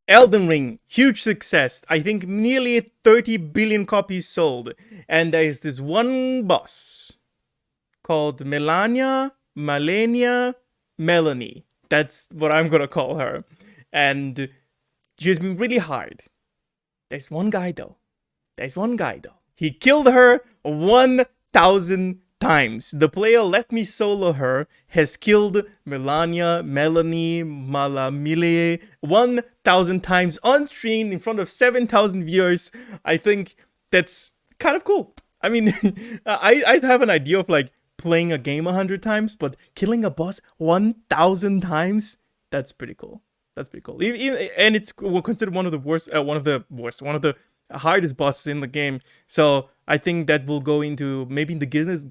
Elden Ring, huge success. I think nearly 30 billion copies sold. And there's this one boss called Malenia, Melanie. That's what I'm gonna call her. And she's been really hard. There's one guy though. He killed her 1,000 times. The player let me solo her has killed Melanie, Malamile 1,000 times on screen in front of 7,000 viewers. I think that's kind of cool. I mean, I have an idea of like playing a game 100 times, but killing a boss 1,000 times, that's pretty cool. And it's considered one of the hardest bosses in the game. So I think that will go into maybe in the Guinness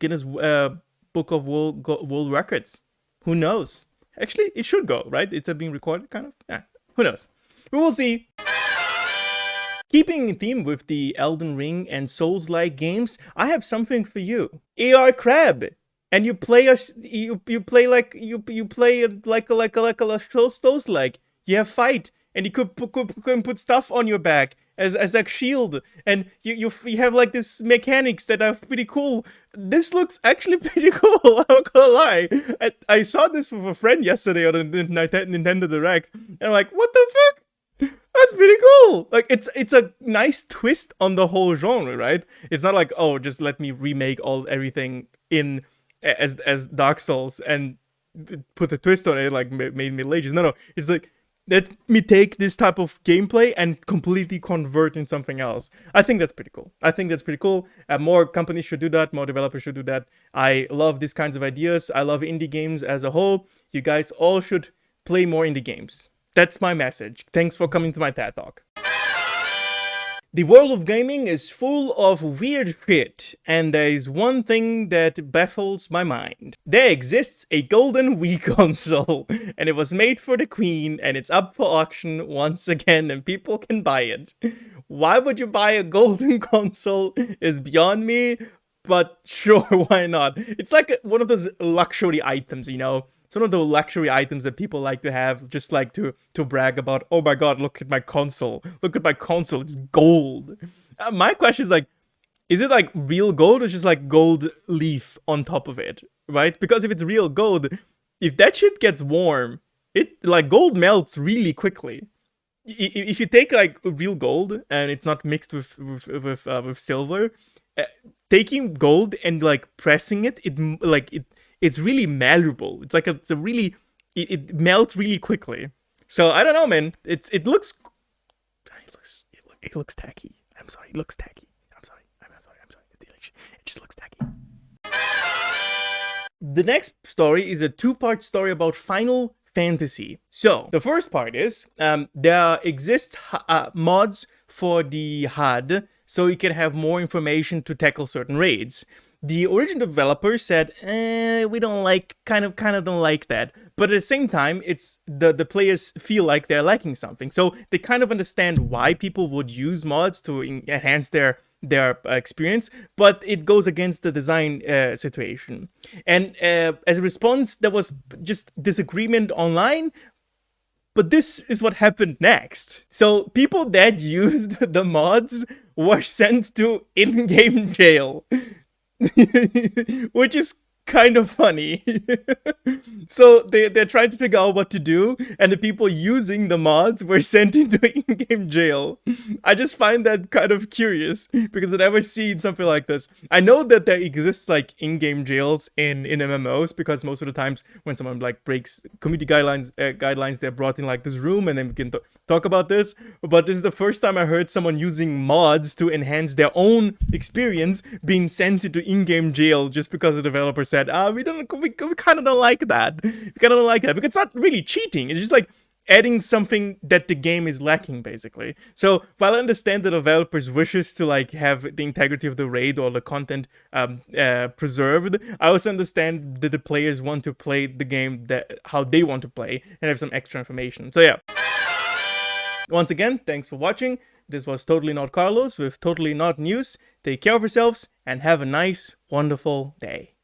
Book of World Records. Who knows? Actually, it should go, right? It's being recorded, kind of. Yeah, who knows? We will see. Keeping in theme with the Elden Ring and Souls-like games, I have something for you. AR Crab, and you play like a Souls-like. You have fight, and you could put stuff on your back as like shield, and you have like this mechanics that are pretty cool. This looks actually pretty cool. I'm not gonna lie. I saw this with a friend yesterday on the Nintendo Direct, and I'm like, what the fuck? That's pretty cool. Like it's a nice twist on the whole genre, right? It's not like, oh, just let me remake everything in as Dark Souls and put a twist on it like made Middle Ages. No, it's like, let me take this type of gameplay and completely convert in something else. I think that's pretty cool. More companies should do that. More developers should do that. I love these kinds of ideas. I love indie games as a whole. You guys all should play more indie games. That's my message. Thanks for coming to my TED Talk. The world of gaming is full of weird shit, and there is one thing that baffles my mind. There exists a Golden Wii console, and it was made for the Queen, and it's up for auction once again, and people can buy it. Why would you buy a golden console is beyond me, but sure, why not? It's like one of those luxury items, you know? It's one of the luxury items that people like to have, just like to brag about. Oh my god, look at my console. It's gold. My question is like, is it like real gold or just like gold leaf on top of it, right? Because if it's real gold, if that shit gets warm, it like gold melts really quickly. If you take like real gold and it's not mixed with silver, taking gold and like pressing it's really malleable. It melts really quickly. So I don't know, man. It looks tacky. I'm sorry. It looks tacky. I'm sorry. It just looks tacky. The next story is a two-part story about Final Fantasy. So the first part is there exists mods for the HUD, so you can have more information to tackle certain raids. The original developer said, we don't kind of don't like that. But at the same time, it's the players feel like they're lacking something. So they kind of understand why people would use mods to enhance their experience, but it goes against the design situation. And as a response, there was just disagreement online. But this is what happened next. So people that used the mods were sent to in-game jail. Which is kind of funny. So they're trying to figure out what to do, and the people using the mods were sent into in-game jail. I just find that kind of curious, because I've never seen something like this. I know that there exists like in-game jails in MMOs, because most of the times when someone like breaks community guidelines, they're brought in like this room and then we can talk about this. But this is the first time I heard someone using mods to enhance their own experience being sent into in-game jail just because the developer said, we kind of don't like that. Because it's not really cheating. It's just like adding something that the game is lacking, basically. So while I understand the developer's wishes to like have the integrity of the raid or the content preserved, I also understand that the players want to play the game how they want to play and have some extra information. So yeah. Once again, thanks for watching. This was Totally Not Carlos with Totally Not News. Take care of yourselves and have a nice, wonderful day.